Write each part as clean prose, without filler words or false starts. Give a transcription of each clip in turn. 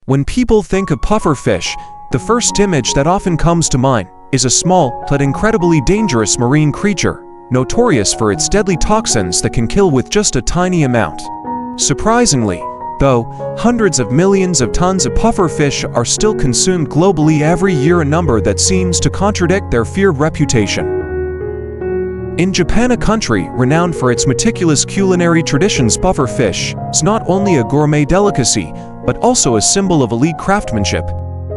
When people think of pufferfish, the first image that often comes to mind is a small but incredibly dangerous marine creature, notorious for its deadly toxins that can kill with just a tiny amount. Surprisingly, though, hundreds of millions of tons of pufferfish are still consumed globally every year, a number that seems to contradict their feared reputation. In Japan, a country renowned for its meticulous culinary traditions, pufferfish is not only a gourmet delicacy, but also a symbol of elite craftsmanship.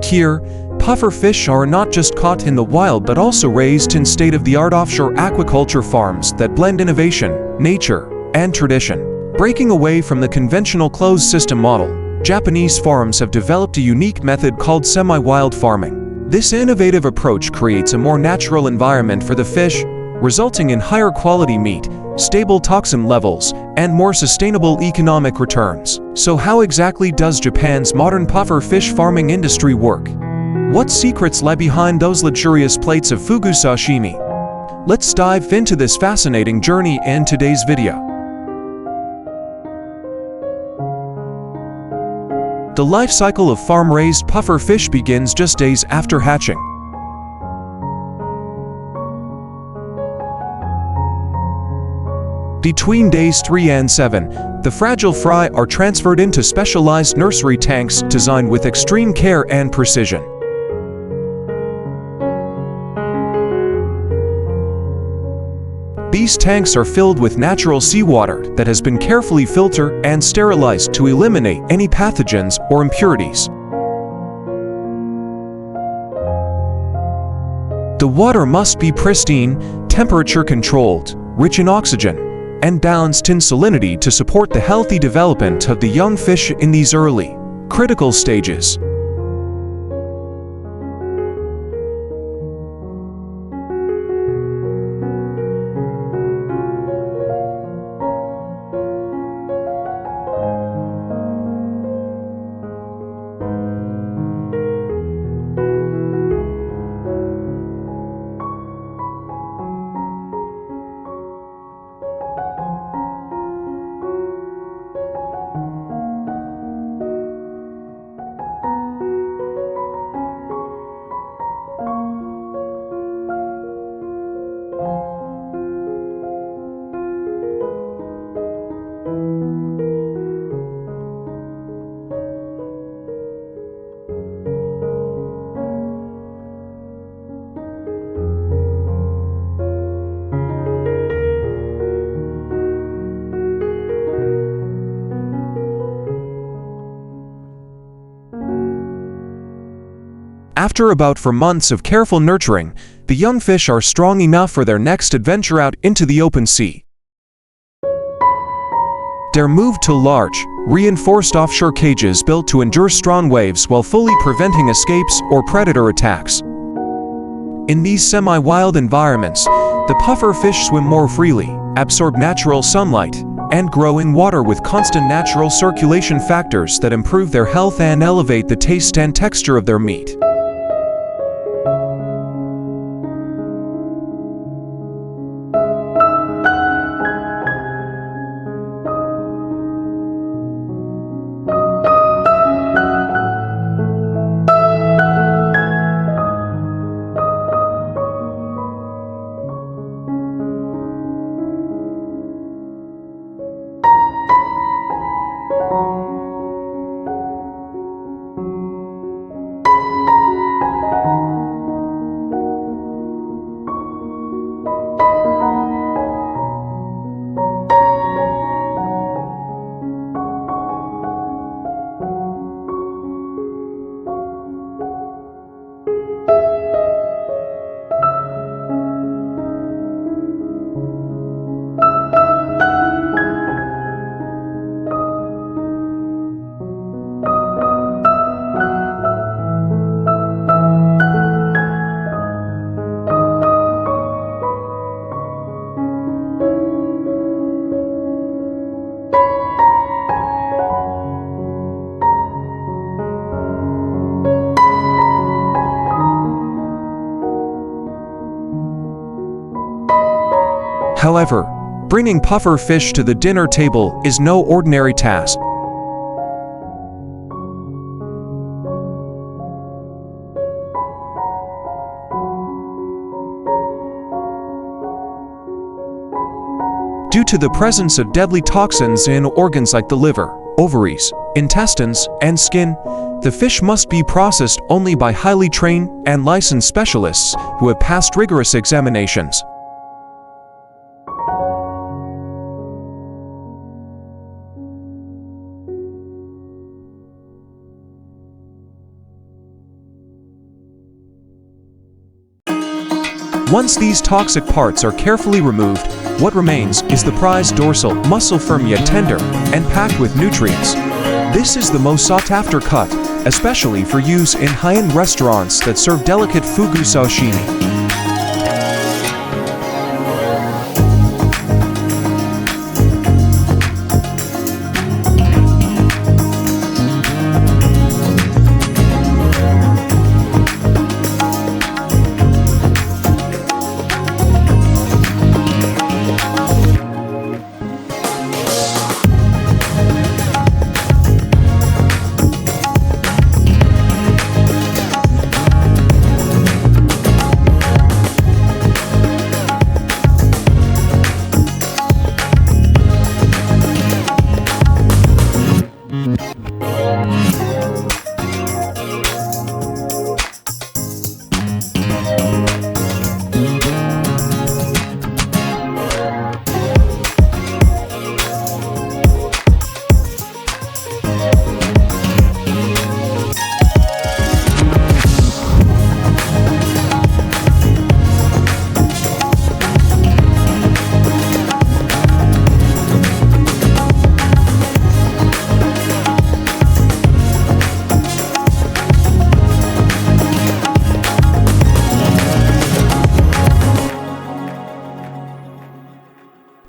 Here, pufferfish are not just caught in the wild but also raised in state-of-the-art offshore aquaculture farms that blend innovation, nature, and tradition. Breaking away from the conventional closed-system model, Japanese farms have developed a unique method called semi-wild farming. This innovative approach creates a more natural environment for the fish, resulting in higher quality meat, stable toxin levels, and more sustainable economic returns. So how exactly does Japan's modern pufferfish farming industry work? What secrets lie behind those luxurious plates of fugu sashimi? Let's dive into this fascinating journey in today's video. The life cycle of farm-raised pufferfish begins just days after hatching. Between days 3 and 7, the fragile fry are transferred into specialized nursery tanks designed with extreme care and precision. These tanks are filled with natural seawater that has been carefully filtered and sterilized to eliminate any pathogens or impurities. The water must be pristine, temperature-controlled, rich in oxygen, and balanced in salinity to support the healthy development of the young fish in these early, critical stages. After about 4 months of careful nurturing, the young fish are strong enough for their next adventure out into the open sea. They're moved to large, reinforced offshore cages built to endure strong waves while fully preventing escapes or predator attacks. In these semi-wild environments, the pufferfish swim more freely, absorb natural sunlight, and grow in water with constant natural circulation factors that improve their health and elevate the taste and texture of their meat. However, bringing pufferfish to the dinner table is no ordinary task. to the presence of deadly toxins in organs like the liver, ovaries, intestines, and skin, the fish must be processed only by highly trained and licensed specialists who have passed rigorous examinations. Once these toxic parts are carefully removed, what remains is the prized dorsal muscle, firm yet tender, and packed with nutrients. This is the most sought-after cut, especially for use in high-end restaurants that serve delicate fugu sashimi.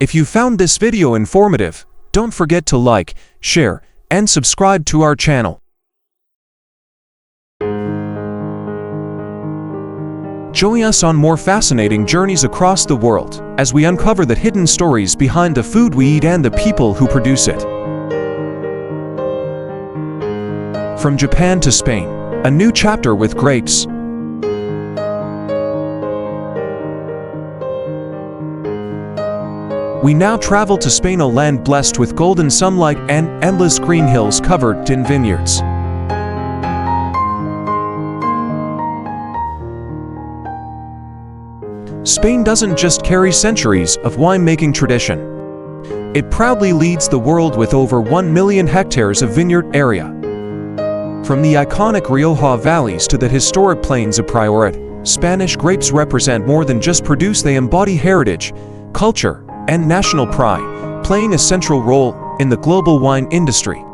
If you found this video informative, don't forget to like, share, and subscribe to our channel. Join us on more fascinating journeys across the world as we uncover the hidden stories behind the food we eat and the people who produce it. From Japan to Spain, a new chapter with grapes. We now travel to Spain, a land blessed with golden sunlight and endless green hills covered in vineyards. Spain doesn't just carry centuries of winemaking tradition. It proudly leads the world with over 1 million hectares of vineyard area. From the iconic Rioja valleys to the historic plains of Priorat, Spanish grapes represent more than just produce. They embody heritage, culture, and national pride, playing a central role in the global wine industry.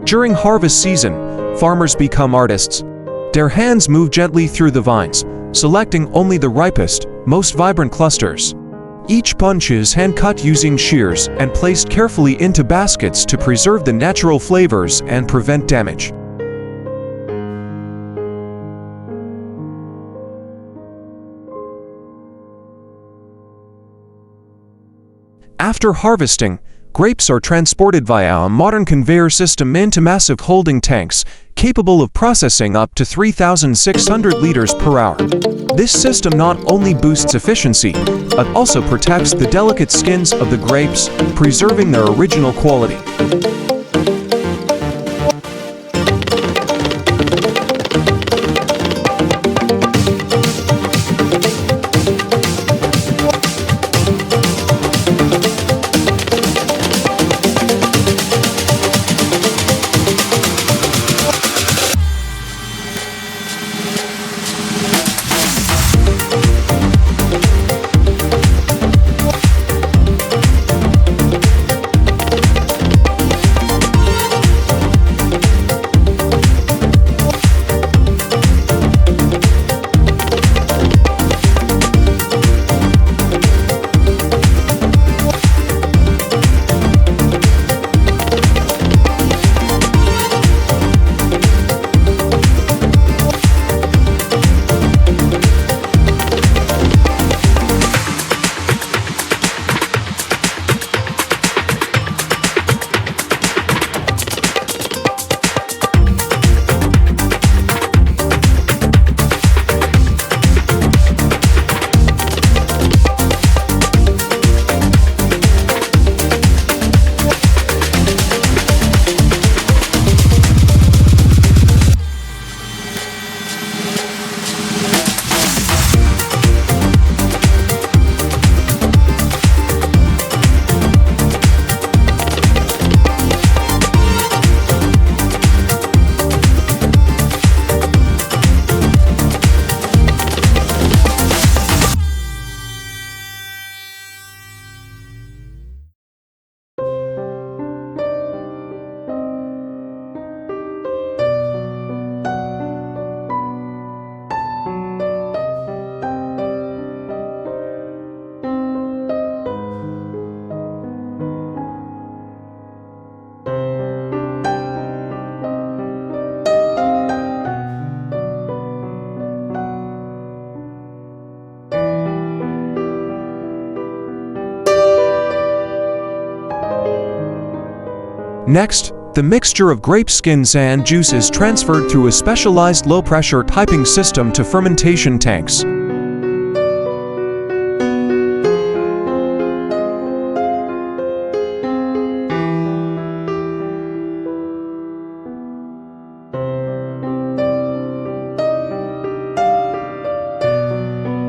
During harvest season, farmers become artists. Their hands move gently through the vines, selecting only the ripest, most vibrant clusters. Each bunch is hand-cut using shears and placed carefully into baskets to preserve the natural flavors and prevent damage. After harvesting, grapes are transported via a modern conveyor system into massive holding tanks, capable of processing up to 3,600 liters per hour. This system not only boosts efficiency, but also protects the delicate skins of the grapes, preserving their original quality. Next, the mixture of grape skins and juice is transferred through a specialized low-pressure piping system to fermentation tanks.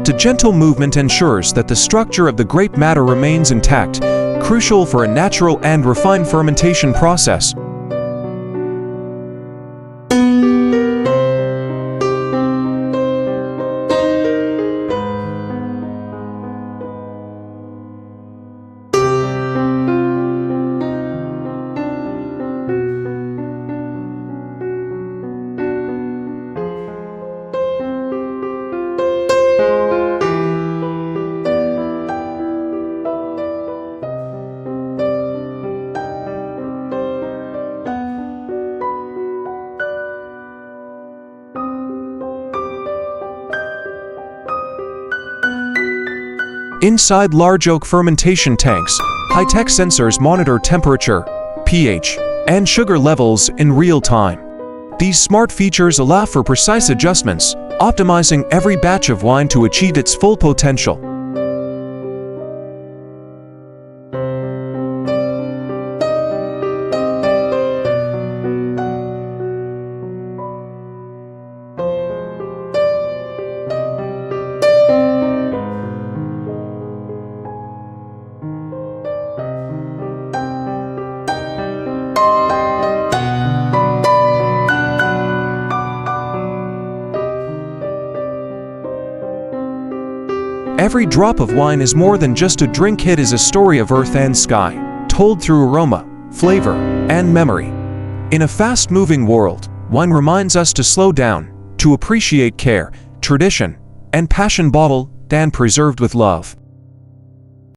The gentle movement ensures that the structure of the grape matter remains intact, crucial for a natural and refined fermentation process. Inside large oak fermentation tanks, high-tech sensors monitor temperature, pH, and sugar levels in real time. These smart features allow for precise adjustments, optimizing every batch of wine to achieve its full potential. Every drop of wine is more than just a drink, it is a story of earth and sky, told through aroma, flavor, and memory. In a fast-moving world, wine reminds us to slow down, to appreciate care, tradition, and passion, bottled and preserved with love.